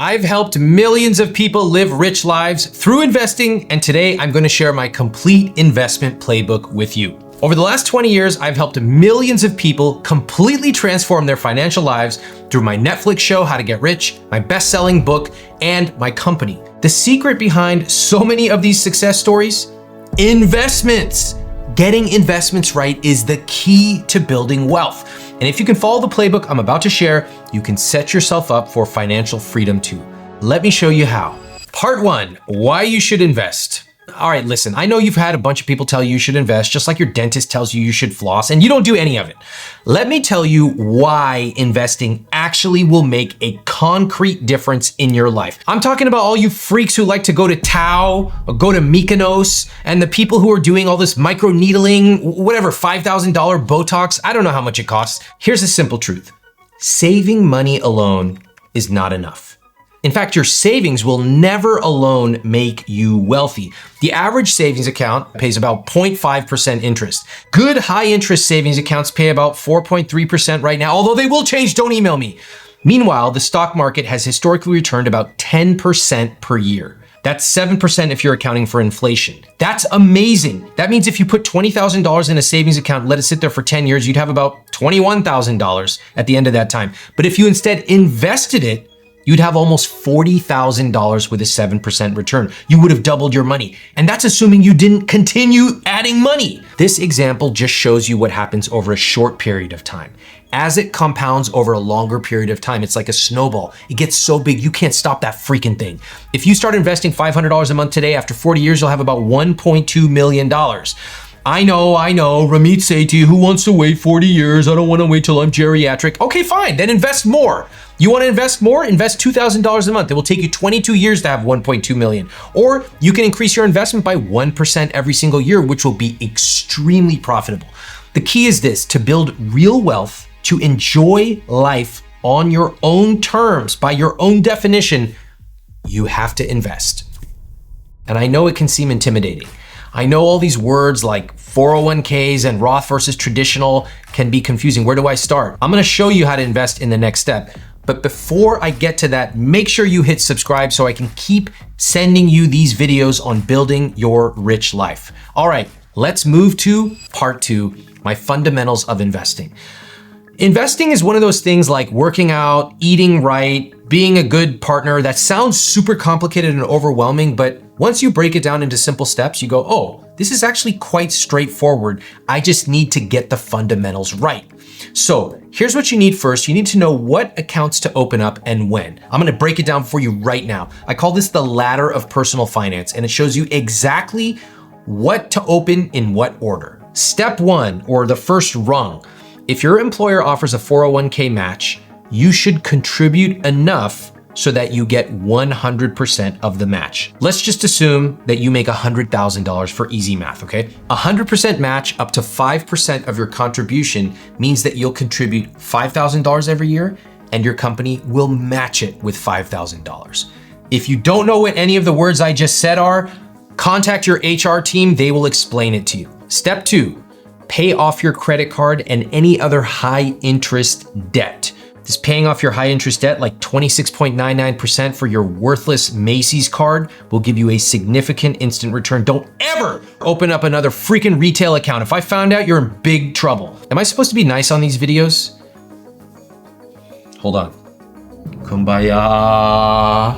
I've helped millions of people live rich lives through investing, and today I'm going to share my complete investment playbook with you. Over the last 20 years, I've helped millions of people completely transform their financial lives through my Netflix show, How to Get Rich, my best-selling book, and my company. The secret behind so many of these success stories? Investments. Getting investments right is the key to building wealth. And if you can follow the playbook I'm about to share, you can set yourself up for financial freedom too. Let me show you how. Part 1, why you should invest. All right, listen, I know you've had a bunch of people tell you should invest, just like your dentist tells you should floss, and you don't do any of it. Let me tell you why investing actually will make a concrete difference in your life. I'm talking about all you freaks who like to go to Tao or go to Mykonos, and the people who are doing all this microneedling, whatever, $5,000 Botox. I don't know how much it costs. Here's the simple truth. Saving money alone is not enough. In fact, your savings will never alone make you wealthy. The average savings account pays about 0.5% interest. Good high interest savings accounts pay about 4.3% right now, although they will change, don't email me. Meanwhile, the stock market has historically returned about 10% per year. That's 7% if you're accounting for inflation. That's amazing. That means if you put $20,000 in a savings account and let it sit there for 10 years, you'd have about $21,000 at the end of that time. But if you instead invested it, you'd have almost $40,000 with a 7% return. You would have doubled your money. And that's assuming you didn't continue adding money. This example just shows you what happens over a short period of time. As it compounds over a longer period of time, it's like a snowball. It gets so big, you can't stop that freaking thing. If you start investing $500 a month today, after 40 years, you'll have about $1.2 million. I know, Ramit Sethi, who wants to wait 40 years? I don't want to wait till I'm geriatric. Okay, fine, then invest more. You want to invest more? Invest $2,000 a month. It will take you 22 years to have 1.2 million. Or you can increase your investment by 1% every single year, which will be extremely profitable. The key is this: to build real wealth, to enjoy life on your own terms, by your own definition, you have to invest. And I know it can seem intimidating. I know all these words like 401ks and Roth versus traditional can be confusing. Where do I start? I'm going to show you how to invest in the next step. But before I get to that, make sure you hit subscribe so I can keep sending you these videos on building your rich life. All right, let's move to part 2, my fundamentals of investing. Investing is one of those things like working out, eating right, being a good partner that sounds super complicated and overwhelming, but once you break it down into simple steps, you go, oh, this is actually quite straightforward. I just need to get the fundamentals right. So here's what you need first. You need to know what accounts to open up and when. I'm gonna break it down for you right now. I call this the ladder of personal finance, and it shows you exactly what to open in what order. Step 1, or the first rung. If your employer offers a 401k match, you should contribute enough so that you get 100% of the match. Let's just assume that you make $100,000 for easy math, okay? 100% match up to 5% of your contribution means that you'll contribute $5,000 every year and your company will match it with $5,000. If you don't know what any of the words I just said are, contact your HR team, they will explain it to you. Step 2, pay off your credit card and any other high interest debt. This paying off your high interest debt, like 26.99% for your worthless Macy's card, will give you a significant instant return. Don't ever open up another freaking retail account. If I found out, you're in big trouble. Am I supposed to be nice on these videos? Hold on. Kumbaya.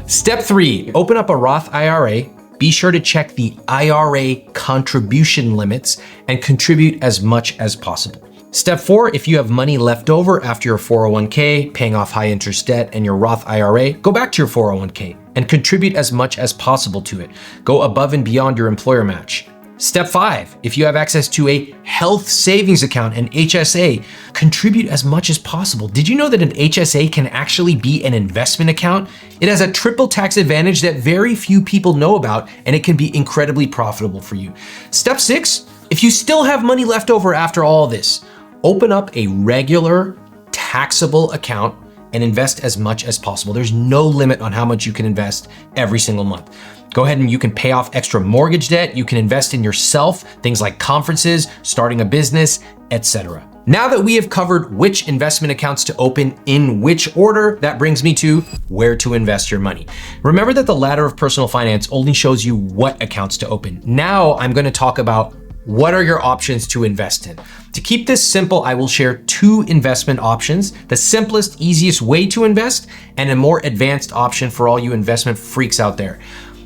Step 3, open up a Roth IRA. Be sure to check the IRA contribution limits and contribute as much as possible. Step 4, if you have money left over after your 401k, paying off high interest debt, and your Roth IRA, go back to your 401k and contribute as much as possible to it. Go above and beyond your employer match. Step 5, if you have access to a health savings account, an HSA, contribute as much as possible. Did you know that an HSA can actually be an investment account? It has a triple tax advantage that very few people know about, and it can be incredibly profitable for you. Step 6, if you still have money left over after all this, open up a regular taxable account and invest as much as possible. There's no limit on how much you can invest every single month. Go ahead and you can pay off extra mortgage debt. You can invest in yourself, things like conferences, starting a business, etc. Now that we have covered which investment accounts to open in which order, that brings me to where to invest your money. Remember that the ladder of personal finance only shows you what accounts to open. Now I'm going to talk about what are your options to invest in. To keep this simple, I will share 2 investment options, the simplest, easiest way to invest, and a more advanced option for all you investment freaks out there.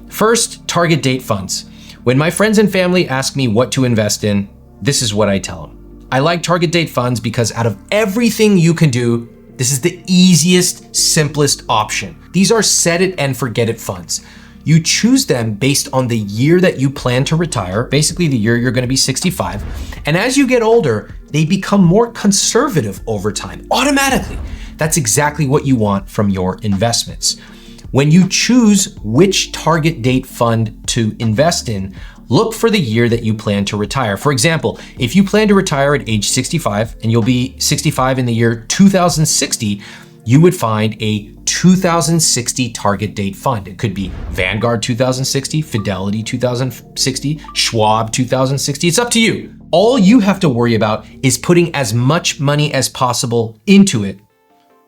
First, target date funds. When my friends and family ask me what to invest in, this is what I tell them. I like target date funds because out of everything you can do, this is the easiest, simplest option. These are set it and forget it funds. You choose them based on the year that you plan to retire, basically the year you're going to be 65. And as you get older, they become more conservative over time, automatically. That's exactly what you want from your investments. When you choose which target date fund to invest in, look for the year that you plan to retire. For example, if you plan to retire at age 65 and you'll be 65 in the year 2060, you would find a 2060 target date fund. It could be Vanguard 2060, Fidelity 2060, Schwab 2060. It's up to you. All you have to worry about is putting as much money as possible into it,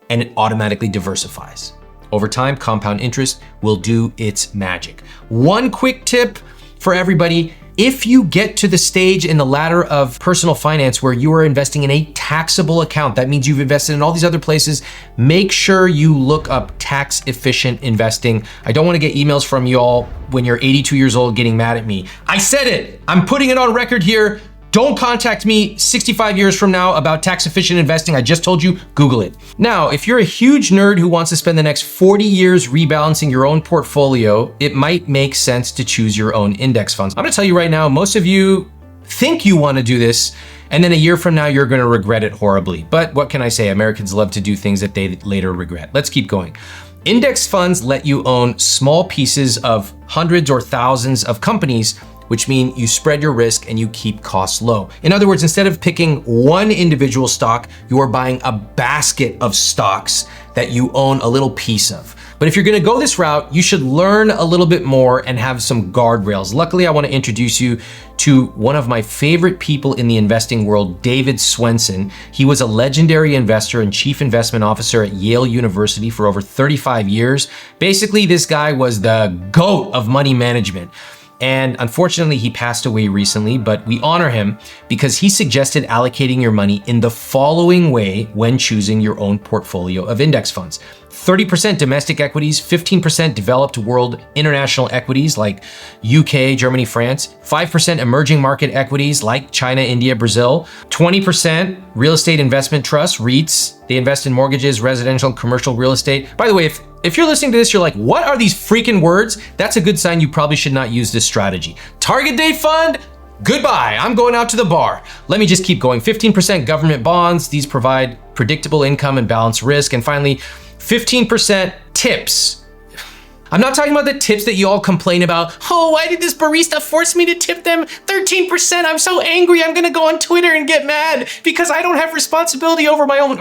and it automatically diversifies. Over time, compound interest will do its magic. One quick tip for everybody: if you get to the stage in the ladder of personal finance where you are investing in a taxable account, that means you've invested in all these other places, make sure you look up tax efficient investing. I don't want to get emails from you all when you're 82 years old getting mad at me. I said it, I'm putting it on record here. Don't contact me 65 years from now about tax efficient investing. I just told you, Google it. Now, if you're a huge nerd who wants to spend the next 40 years rebalancing your own portfolio, it might make sense to choose your own index funds. I'm gonna tell you right now, most of you think you wanna do this, and then a year from now, you're gonna regret it horribly. But what can I say? Americans love to do things that they later regret. Let's keep going. Index funds let you own small pieces of hundreds or thousands of companies, which mean you spread your risk and you keep costs low. In other words, instead of picking one individual stock, you are buying a basket of stocks that you own a little piece of. But if you're gonna go this route, you should learn a little bit more and have some guardrails. Luckily, I wanna introduce you to one of my favorite people in the investing world, David Swensen. He was a legendary investor and chief investment officer at Yale University for over 35 years. Basically, this guy was the GOAT of money management. And unfortunately, he passed away recently, but we honor him because he suggested allocating your money in the following way when choosing your own portfolio of index funds. 30% domestic equities, 15% developed world international equities like UK, Germany, France, 5% emerging market equities like China, India, Brazil, 20% real estate investment trusts, REITs. They invest in mortgages, residential, and commercial real estate. By the way, if you're listening to this, you're like, what are these freaking words? That's a good sign you probably should not use this strategy. Target date fund? Goodbye, I'm going out to the bar. Let me just keep going. 15% government bonds. These provide predictable income and balanced risk. And finally, 15% tips. I'm not talking about the tips that you all complain about. Oh, why did this barista force me to tip them 13%? I'm so angry, I'm gonna go on Twitter and get mad because I don't have responsibility over my own.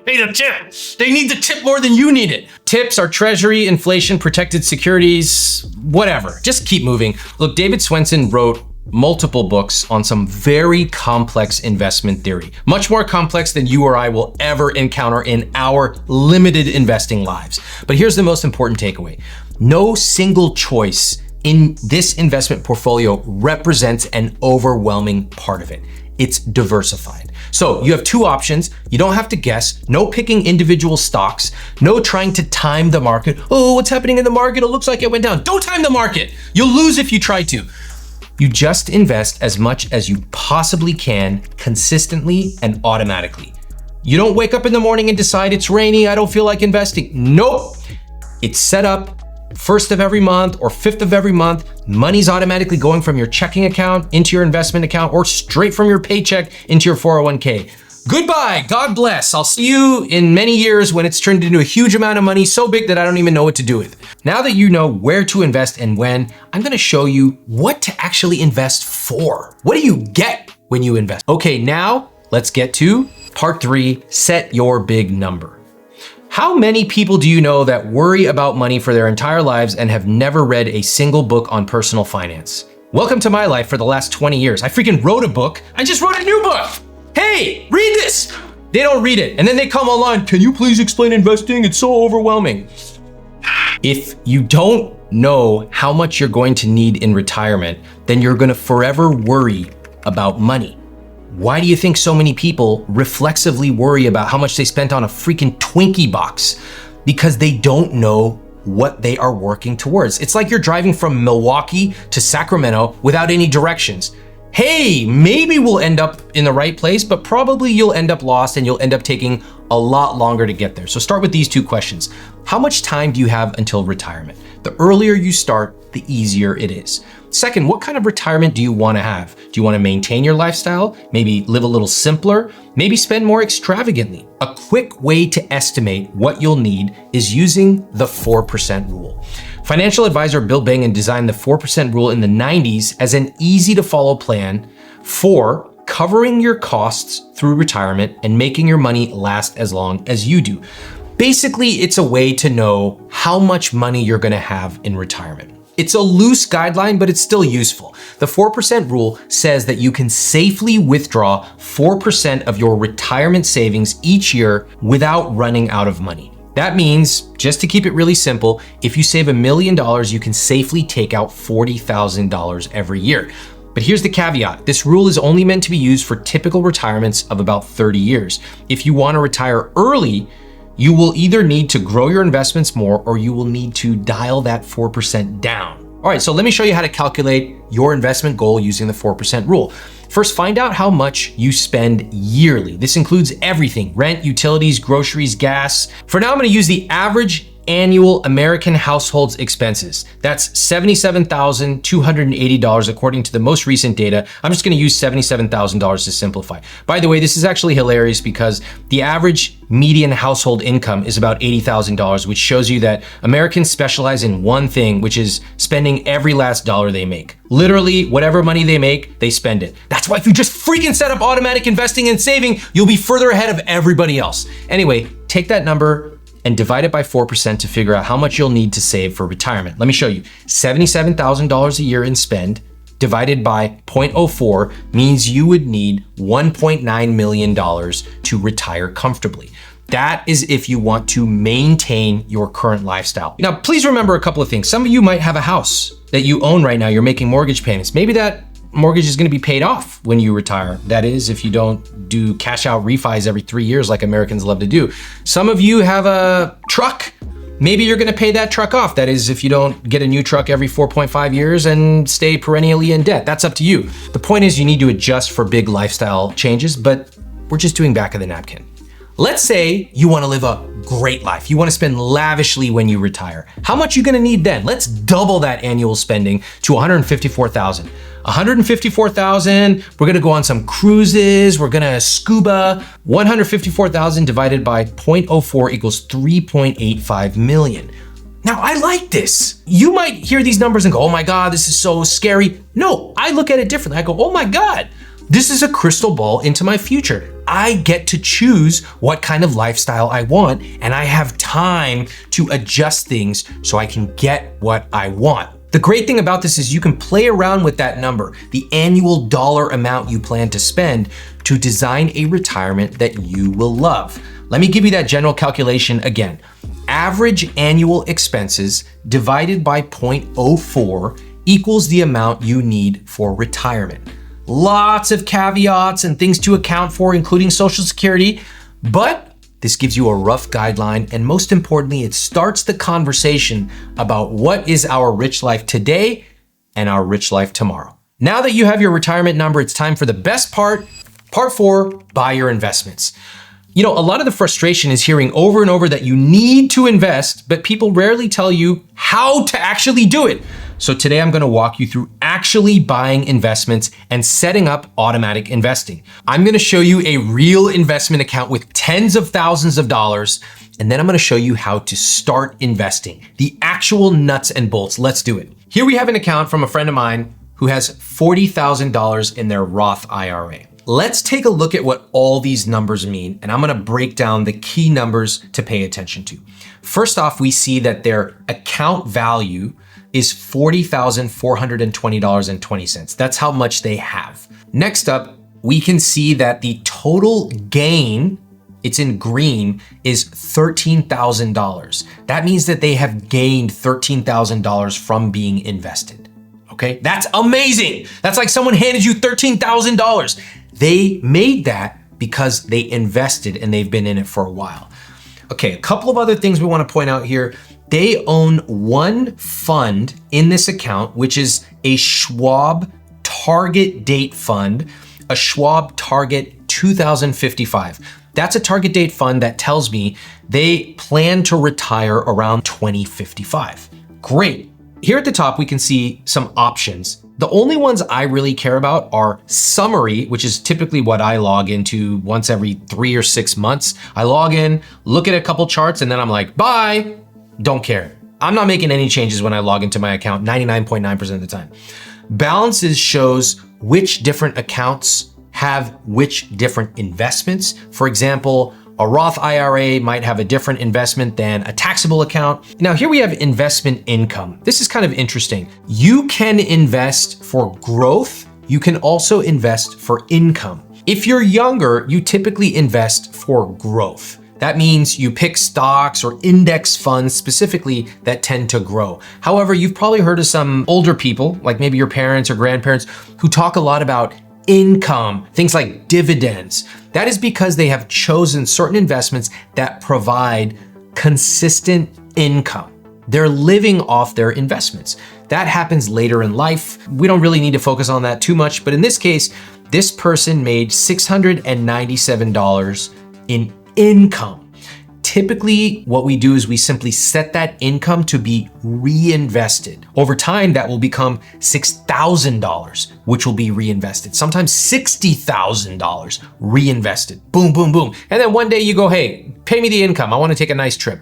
They need the tip. They need the tip more than you need it. Tips are treasury, inflation, protected securities, whatever. Just keep moving. Look, David Swensen wrote multiple books on some very complex investment theory, much more complex than you or I will ever encounter in our limited investing lives. But here's the most important takeaway. No single choice in this investment portfolio represents an overwhelming part of it. It's diversified. So you have 2 options. You don't have to guess. No picking individual stocks. No trying to time the market. Oh, what's happening in the market? It looks like it went down. Don't time the market. You'll lose if you try to. You just invest as much as you possibly can, consistently and automatically. You don't wake up in the morning and decide it's rainy, I don't feel like investing. Nope. It's set up 1st of every month or 5th of every month. Money's automatically going from your checking account into your investment account or straight from your paycheck into your 401k. Goodbye, God bless. I'll see you in many years when it's turned into a huge amount of money, so big that I don't even know what to do with. Now that you know where to invest and when, I'm gonna show you what to actually invest for. What do you get when you invest? Okay, now let's get to part 3, set your big number. How many people do you know that worry about money for their entire lives and have never read a single book on personal finance? Welcome to my life for the last 20 years. I freaking wrote a book. I just wrote a new book. Hey, read this. They don't read it. And then they come online, can you please explain investing? It's so overwhelming. If you don't know how much you're going to need in retirement, then you're gonna forever worry about money. Why do you think so many people reflexively worry about how much they spent on a freaking Twinkie box? Because they don't know what they are working towards. It's like you're driving from Milwaukee to Sacramento without any directions. Hey, maybe we'll end up in the right place, but probably you'll end up lost and you'll end up taking a lot longer to get there. So start with these two questions. How much time do you have until retirement? The earlier you start, the easier it is. Second, what kind of retirement do you want to have? Do you want to maintain your lifestyle? Maybe live a little simpler? Maybe spend more extravagantly? A quick way to estimate what you'll need is using the 4% rule. Financial advisor Bill Bengen designed the 4% rule in the 90s as an easy to follow plan for covering your costs through retirement and making your money last as long as you do. Basically, it's a way to know how much money you're gonna have in retirement. It's a loose guideline, but it's still useful. The 4% rule says that you can safely withdraw 4% of your retirement savings each year without running out of money. That means, just to keep it really simple, if you save $1 million, you can safely take out $40,000 every year. But here's the caveat. This rule is only meant to be used for typical retirements of about 30 years. If you want to retire early, you will either need to grow your investments more or you will need to dial that 4% down. All right, so let me show you how to calculate your investment goal using the 4% rule. First, find out how much you spend yearly. This includes everything: rent, utilities, groceries, gas. For now, I'm gonna use the average annual American household's expenses. That's $77,280 according to the most recent data. I'm just gonna use $77,000 to simplify. By the way, this is actually hilarious because the average median household income is about $80,000, which shows you that Americans specialize in one thing, which is spending every last dollar they make. Literally, whatever money they make, they spend it. That's why if you just freaking set up automatic investing and saving, you'll be further ahead of everybody else. Anyway, take that number and divide it by 4% to figure out how much you'll need to save for retirement. Let me show you. $77,000 a year in spend divided by 0.04 means you would need $1.9 million to retire comfortably. That is if you want to maintain your current lifestyle. Now, please remember a couple of things. Some of you might have a house that you own right now. You're making mortgage payments. Maybe that mortgage is going to be paid off when you retire. That is, if you don't do cash out refis every 3 years like Americans love to do. Some of you have a truck. Maybe you're going to pay that truck off. That is, if you don't get a new truck every 4.5 years and stay perennially in debt. That's up to you. The point is you need to adjust for big lifestyle changes, but we're just doing back of the napkin. Let's say you want to live a great life. You want to spend lavishly when you retire. How much are you going to need then? Let's double that annual spending to $154,000. $154,000, we're going to go on some cruises, we're going to scuba. $154,000 divided by 0.04 equals $3.85 million. Now, I like this. You might hear these numbers and go, oh my God, this is so scary. No, I look at it differently. I go, oh my God, this is a crystal ball into my future. I get to choose what kind of lifestyle I want, and I have time to adjust things so I can get what I want. The great thing about this is you can play around with that number, the annual dollar amount you plan to spend, to design a retirement that you will love. Let me give you that general calculation again. Average annual expenses divided by 0.04 equals the amount you need for retirement. Lots of caveats and things to account for, including Social Security, but this gives you a rough guideline, and most importantly, it starts the conversation about what is our rich life today and our rich life tomorrow. Now that you have your retirement number, it's time for the best part, part 4, buy your investments. You know, a lot of the frustration is hearing over and over that you need to invest, but people rarely tell you how to actually do it. So today I'm going to walk you through actually buying investments and setting up automatic investing. I'm going to show you a real investment account with tens of thousands of dollars, and then I'm going to show you how to start investing, the actual nuts and bolts. Let's do it. Here we have an account from a friend of mine who has $40,000 in their Roth IRA. let's take a look at what all these numbers mean, and I'm gonna break down the key numbers to pay attention to. First off, we see that their account value is $40,420.20. That's how much they have. Next up, we can see that the total gain, it's in green, is $13,000. That means that they have gained $13,000 from being invested. Okay, that's amazing. That's like someone handed you $13,000. They made that because they invested and they've been in it for a while. Okay, a couple of other things we want to point out here. They own one fund in this account, which is a Schwab target date fund, a Schwab target 2055. That's a target date fund that tells me they plan to retire around 2055. Great. Here at the top, we can see some options. The only ones I really care about are summary, which is typically what I log into once every 3 or 6 months. I log in, look at a couple charts, and then I'm like, bye, don't care. I'm not making any changes when I log into my account 99.9% of the time. Balances shows which different accounts have which different investments. For example, a Roth IRA might have a different investment than a taxable account. Now here we have investment income. This is kind of interesting. You can invest for growth. You can also invest for income. If you're younger, you typically invest for growth. That means you pick stocks or index funds specifically that tend to grow. However, you've probably heard of some older people, like maybe your parents or grandparents, who talk a lot about income, things like dividends. That is because they have chosen certain investments that provide consistent income. They're living off their investments. That happens later in life. We don't really need to focus on that too much, but in this case, this person made $697 in income. Typically, what we do is we simply set that income to be reinvested. Over time, that will become $6,000, which will be reinvested. Sometimes $60,000 reinvested. Boom, boom, boom. And then one day you go, hey, pay me the income. I want to take a nice trip.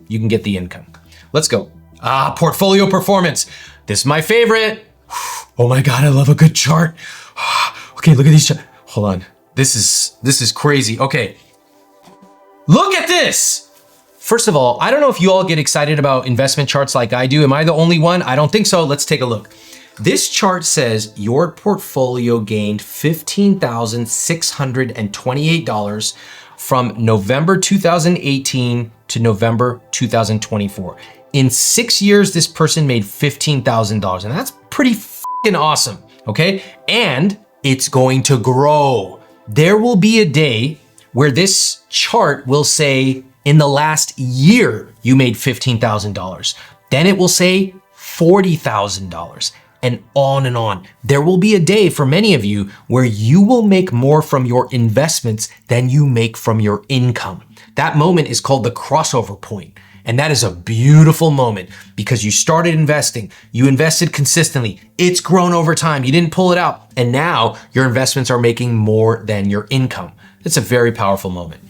You can get the income. Let's go. Portfolio performance. This is my favorite. Oh my God, I love a good chart. Okay, look at these charts. Hold on. This is crazy. Okay. Look at this. First of all, I don't know if you all get excited about investment charts like I do. Am I the only one? I don't think so. Let's take a look. This chart says your portfolio gained $15,628 from November 2018 to November 2024. In 6 years, this person made $15,000, and that's pretty fucking awesome, okay? And it's going to grow. There will be a day where this chart will say, in the last year, you made $15,000. Then it will say $40,000, and on and on. There will be a day for many of you where you will make more from your investments than you make from your income. That moment is called the crossover point. And that is a beautiful moment because you started investing, you invested consistently, it's grown over time, you didn't pull it out, and now your investments are making more than your income. It's a very powerful moment.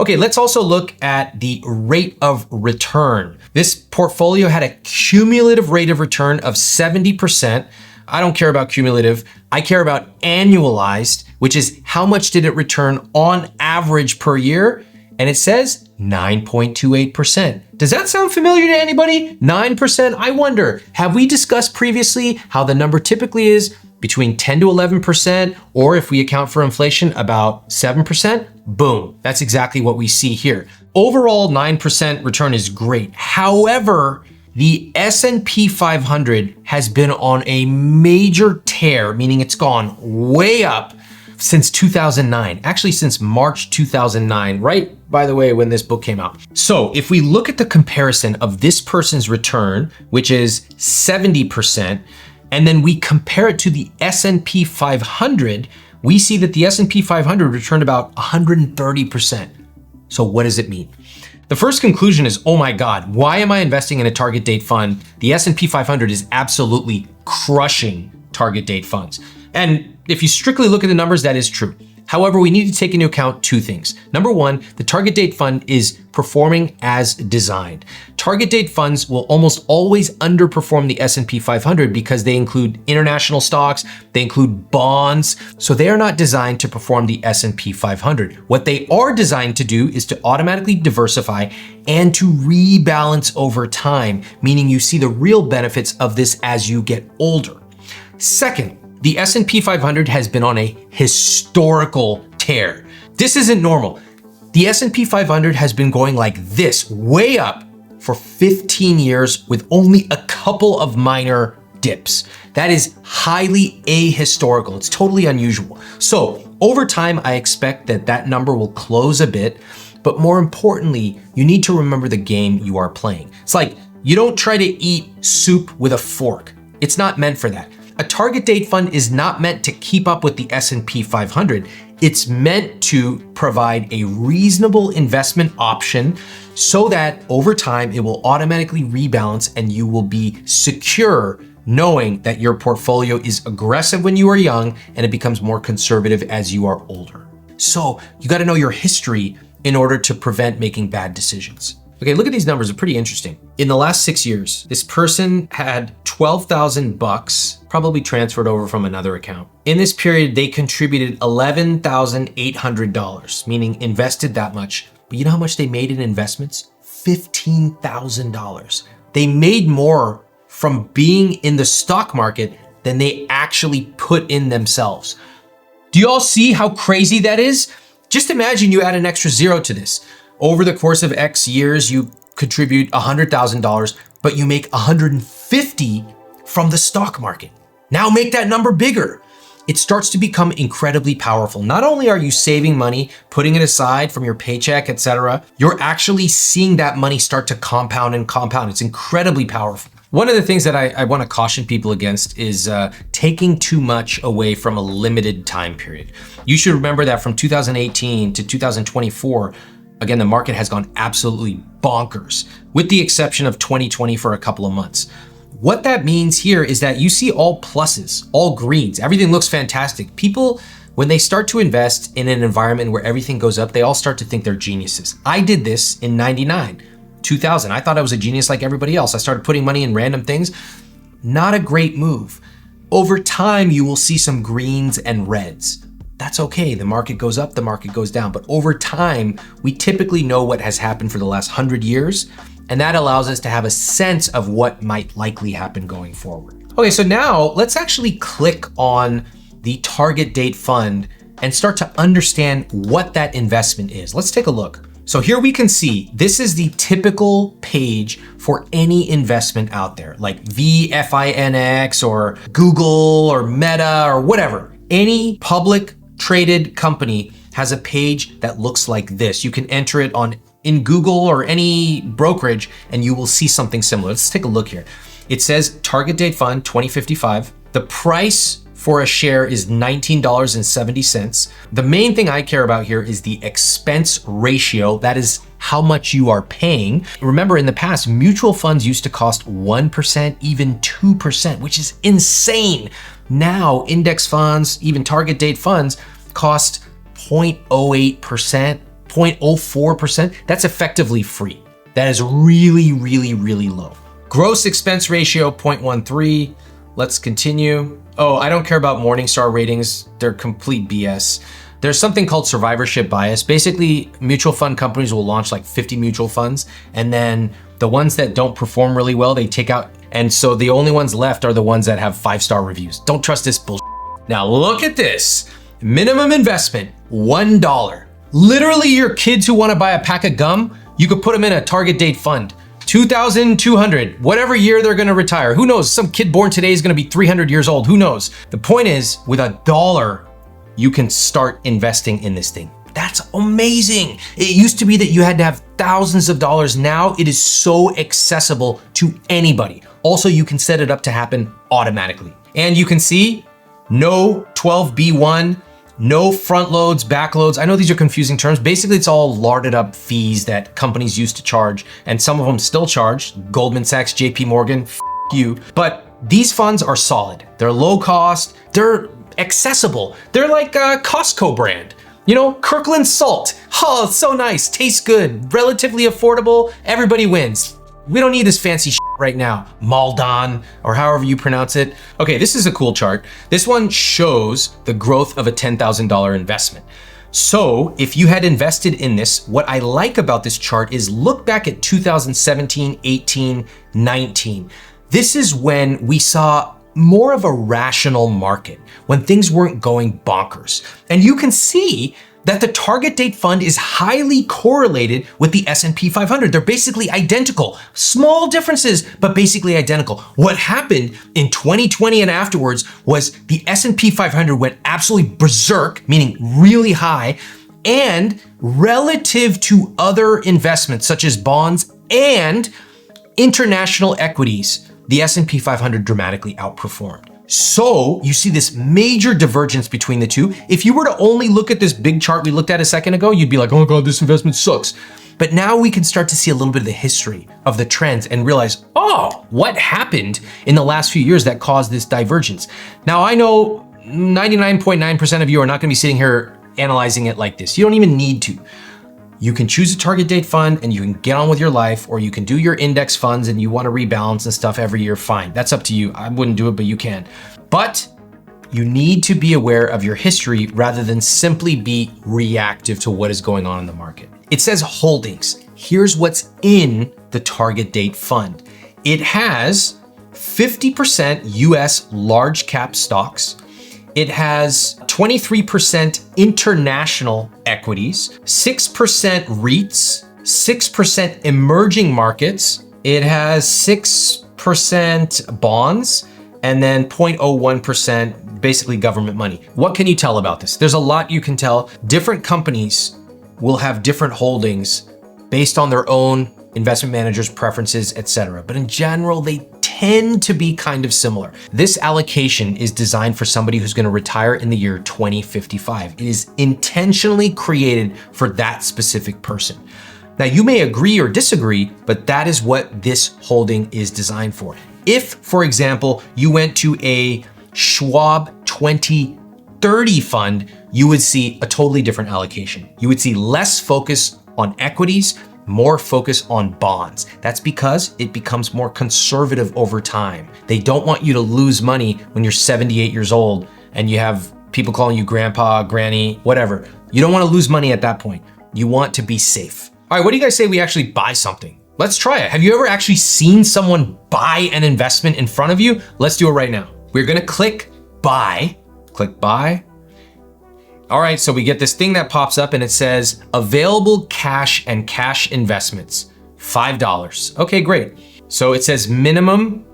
Okay, let's also look at the rate of return. This portfolio had a cumulative rate of return of 70%. I don't care about cumulative. I care about annualized, which is how much did it return on average per year? And it says 9.28%. Does that sound familiar to anybody? 9%? I wonder, have we discussed previously how the number typically is between 10 to 11%, or if we account for inflation, about 7%? Boom, that's exactly what we see here. Overall, 9% return is great. However, the S&P 500 has been on a major tear, meaning it's gone way up since 2009, actually since March 2009, right, by the way, when this book came out. So if we look at the comparison of this person's return, which is 70%, and then we compare it to the S&P 500, we see that the S&P 500 returned about 130%. So what does it mean? The first conclusion is, oh my God, why am I investing in a target date fund? The S&P 500 is absolutely crushing target date funds. And if you strictly look at the numbers, that is true. However, we need to take into account two things. Number one, the target date fund is performing as designed. Target date funds will almost always underperform the S&P 500 because they include international stocks, they include bonds, so they are not designed to perform the S&P 500. What they are designed to do is to automatically diversify and to rebalance over time, meaning you see the real benefits of this as you get older. Second, the S&P 500 has been on a historical tear. This isn't normal. The S&P 500 has been going like this, way up for 15 years with only a couple of minor dips. That is highly ahistorical. It's totally unusual. So over time, I expect that number will close a bit, but more importantly, you need to remember the game you are playing. It's like you don't try to eat soup with a fork. It's not meant for that. A target date fund is not meant to keep up with the S&P 500. It's meant to provide a reasonable investment option so that over time it will automatically rebalance and you will be secure knowing that your portfolio is aggressive when you are young and it becomes more conservative as you are older. So you got to know your history in order to prevent making bad decisions. Okay, look at these numbers, they're pretty interesting. In the last 6 years, this person had $12,000 probably transferred over from another account. In this period, they contributed $11,800, meaning invested that much. But you know how much they made in investments? $15,000. They made more from being in the stock market than they actually put in themselves. Do you all see how crazy that is? Just imagine you add an extra zero to this. Over the course of X years, you contribute $100,000, but you make $150,000 from the stock market. Now make that number bigger. It starts to become incredibly powerful. Not only are you saving money, putting it aside from your paycheck, etc., you're actually seeing that money start to compound and compound. It's incredibly powerful. One of the things that I want to caution people against is taking too much away from a limited time period. You should remember that from 2018 to 2024, again, the market has gone absolutely bonkers, with the exception of 2020 for a couple of months. What that means here is that you see all pluses, all greens, everything looks fantastic. People, when they start to invest in an environment where everything goes up, they all start to think they're geniuses. I did this in 99, 2000. I thought I was a genius like everybody else. I started putting money in random things. Not a great move. Over time, you will see some greens and reds. That's okay. The market goes up, the market goes down. But over time, we typically know what has happened for the last 100 years, and that allows us to have a sense of what might likely happen going forward. Okay, so now let's actually click on the target date fund and start to understand what that investment is. Let's take a look. So here we can see, this is the typical page for any investment out there, like VFINX or Google or Meta or whatever. Any public traded company has a page that looks like this. You can enter it in Google or any brokerage and you will see something similar. Let's take a look here. It says target date fund 2055. The price for a share is $19.70. The main thing I care about here is the expense ratio. That is how much you are paying. Remember, in the past, mutual funds used to cost 1%, even 2%, which is insane. Now, index funds, even target date funds, cost 0.08%, 0.04%. That's effectively free. That is really, really, really low. Gross expense ratio, 0.13. Let's continue. Oh, I don't care about Morningstar ratings. They're complete BS. There's something called survivorship bias. Basically, mutual fund companies will launch like 50 mutual funds, and then the ones that don't perform really well, they take out. And so the only ones left are the ones that have 5-star reviews. Don't trust this bullshit. Now look at this. Minimum investment, $1. Literally your kids who want to buy a pack of gum, you could put them in a target date fund. 2,200, whatever year they're gonna retire. Who knows? Some kid born today is gonna be 300 years old. Who knows? The point is, with $1, you can start investing in this thing. That's amazing. It used to be that you had to have thousands of dollars. Now it is so accessible to anybody. Also, you can set it up to happen automatically. And you can see no 12B1, no front loads, back loads. I know these are confusing terms. Basically, it's all larded up fees that companies used to charge, and some of them still charge. Goldman Sachs, JP Morgan, you. But these funds are solid. They're low cost, they're accessible. They're like a Costco brand. You know, Kirkland salt. Oh, it's so nice, tastes good, relatively affordable, everybody wins. We don't need this fancy shit right now. Maldon, or however you pronounce it. Okay, this is a cool chart. This one shows the growth of a $10,000 investment. So if you had invested in this, what I like about this chart is look back at 2017, 18, 19. This is when we saw more of a rational market, when things weren't going bonkers. And you can see that the target date fund is highly correlated with the S&P 500. They're basically identical. Small differences, but basically identical. What happened in 2020 and afterwards was the S&P 500 went absolutely berserk, meaning really high, and relative to other investments such as bonds and international equities, the S&P 500 dramatically outperformed. So you see this major divergence between the two. If you were to only look at this big chart we looked at a second ago, you'd be like, oh my God, this investment sucks. But now we can start to see a little bit of the history of the trends and realize, oh, what happened in the last few years that caused this divergence? Now I know 99.9% of you are not gonna be sitting here analyzing it like this. You don't even need to. You can choose a target date fund and you can get on with your life, or you can do your index funds and you want to rebalance and stuff every year, fine. That's up to you. I wouldn't do it, but you can. But you need to be aware of your history rather than simply be reactive to what is going on in the market. It says holdings. Here's what's in the target date fund. It has 50% US large cap stocks. It has 23% international equities, 6% REITs, 6% emerging markets. It has 6% bonds, and then 0.01% basically government money. What can you tell about this? There's a lot you can tell. Different companies will have different holdings based on their own investment managers' preferences, etc. But in general, they tend to be kind of similar. This allocation is designed for somebody who's going to retire in the year 2055. It is intentionally created for that specific person. Now, you may agree or disagree, but that is what this holding is designed for. If, for example, you went to a Schwab 2030 fund, you would see a totally different allocation. You would see less focus on equities, more focus on bonds. That's because it becomes more conservative over time. They don't want you to lose money when you're 78 years old and you have people calling you grandpa, granny, whatever. You don't want to lose money at that point. You want to be safe. All right, what do you guys say we actually buy something? Let's try it. Have you ever actually seen someone buy an investment in front of you? Let's do it right now. We're gonna click buy, click buy. All right, so we get this thing that pops up and it says available cash and cash investments, $5. Okay, great. So it says minimum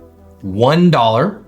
$1.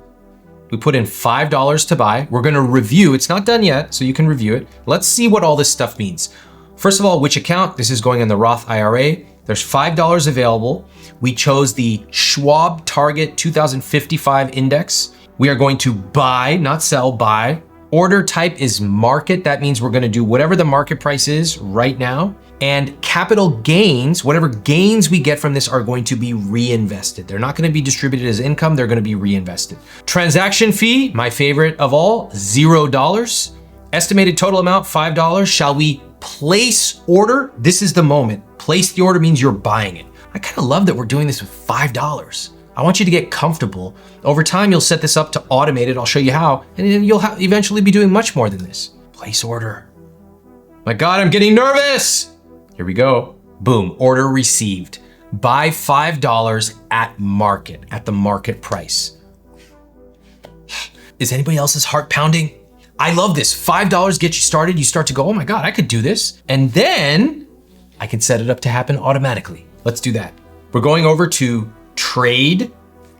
We put in $5 to buy. We're gonna review, it's not done yet, so you can review it. Let's see what all this stuff means. First of all, which account? This is going in the Roth IRA. There's $5 available. We chose the Schwab Target 2055 Index. We are going to buy, not sell, buy. Order type is market. That means we're gonna do whatever the market price is right now. And capital gains, whatever gains we get from this are going to be reinvested. They're not gonna be distributed as income, they're gonna be reinvested. Transaction fee, my favorite of all, $0. Estimated total amount, $5. Shall we place order? This is the moment. Place the order means you're buying it. I kind of love that we're doing this with $5. I want you to get comfortable. Over time, you'll set this up to automate it. I'll show you how, and then you'll eventually be doing much more than this. Place order. My God, I'm getting nervous. Here we go. Boom, order received. Buy $5 at market, at the market price. Is anybody else's heart pounding? I love this. $5 gets you started. You start to go, oh my God, I could do this. And then I can set it up to happen automatically. Let's do that. We're going over to trade,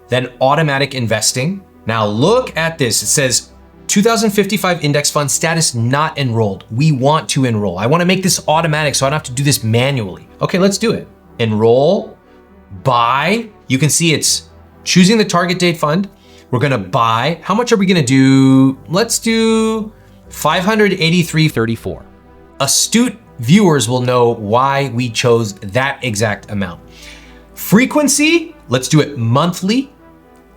then automatic investing. Now look at this. It says 2055 index fund status not enrolled. We want to enroll. I want to make this automatic so I don't have to do this manually. Okay, let's do it. Enroll, buy. You can see it's choosing the target date fund. We're gonna buy. How much are we gonna do? Let's do $583.34. Astute viewers will know why we chose that exact amount. Frequency, let's do it monthly.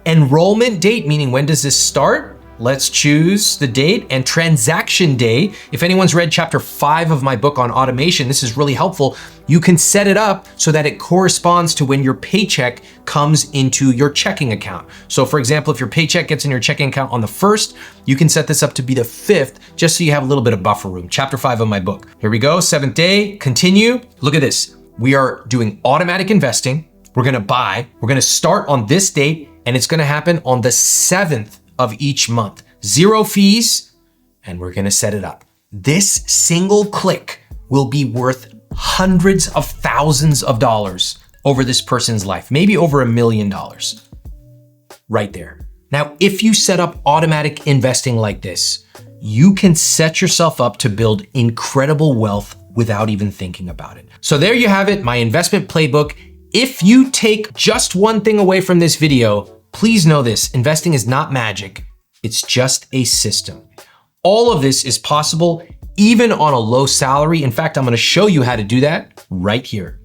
Enrollment date, meaning when does this start? let's choose the date and transaction day. If anyone's read chapter 5 of my book on automation, this is really helpful. You can set it up so that it corresponds to when your paycheck comes into your checking account. So for example, if your paycheck gets in your checking account on the 1st, you can set this up to be the 5th, just so you have a little bit of buffer room. Chapter 5 of my book. Here we go, 7th day, continue. Look at this. We are doing automatic investing. We're gonna start on this date, and it's gonna happen on the 7th of each month. 0 fees, and we're gonna set it up. This single click will be worth hundreds of thousands of dollars over this person's life, maybe over $1 million. Right there. Now, if you set up automatic investing like this, you can set yourself up to build incredible wealth without even thinking about it. So there you have it, my investment playbook. If you take just one thing away from this video, please know this: investing is not magic, it's just a system. All of this is possible even on a low salary. In fact, I'm gonna show you how to do that right here.